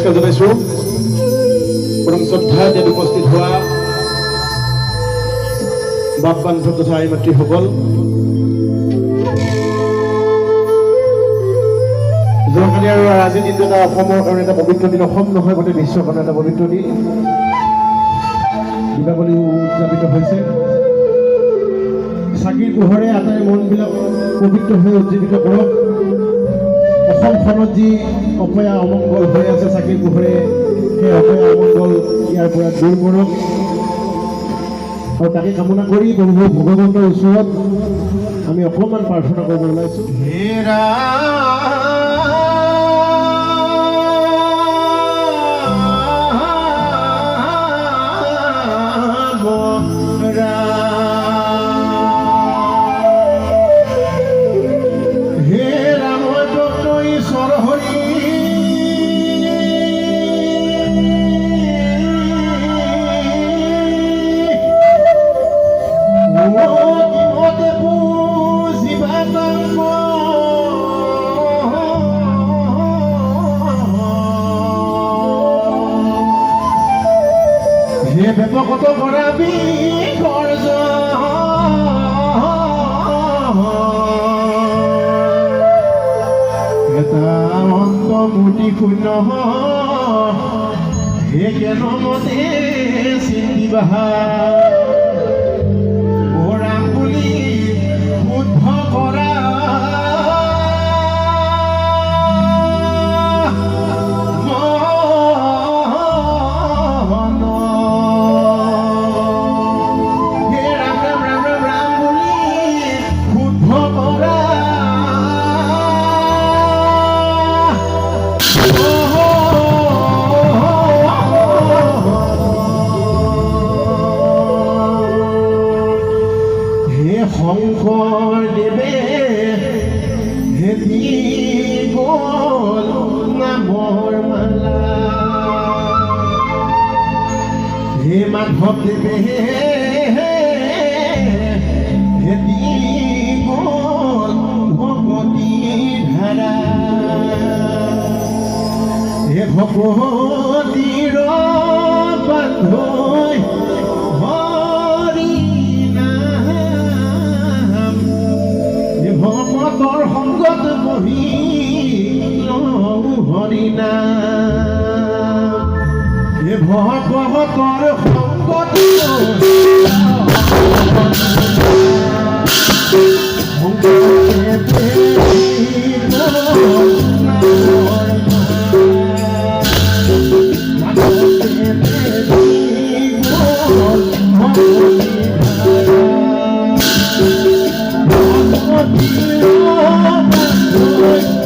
নমস্কাৰ জনাইছোঁ। পৰম শ্ৰদ্ধা ইয়াত উপস্থিত হোৱা বাপ বান্ধৱ তথা আই মাতৃসকল, যোৱাকালি আৰু আজিৰ দিনটো এটা অসমৰ কাৰণে এটা পবিত্ৰ দিন। অসম নহয়, গোটেই বিশ্বৰ কাৰণে এটা পবিত্ৰ দিন। দীপাৱলী উদযাপিত হৈছে। চাকিৰ পোহৰে আটাই মনবিলাক পবিত্ৰ হৈ উজ্জীৱিত কৰক। অসমখনত যি অপয়া অমংগল হৈ আছে, চাকিৰ পোহৰে সেই অপয়া অমংগল ইয়াৰ পৰা দূৰ কৰক। আৰু তাকে কামনা কৰি প্ৰভু ভগৱন্তৰ ওচৰত আমি অকণমান প্ৰাৰ্থনা কৰিব ওলাইছোঁ। ব্যাপকত কৰাবি কৰ্জ এটা অন্তমূৰ্তি শূন্য হে কেন মতে চিন্তিবা ৰাম বুলি শুদ্ধ কৰা শংকৰদেৱে হেতি গ'ল নামৰ মালা, হে মাধৱদেৱে হেতি গ'ল ভগৱতী ধাৰা, হে ভগৱতীৰ বান্ধৈ ভকতৰ সংগত বহি হৰিনাম, হে ভকতৰ সংগত Oh,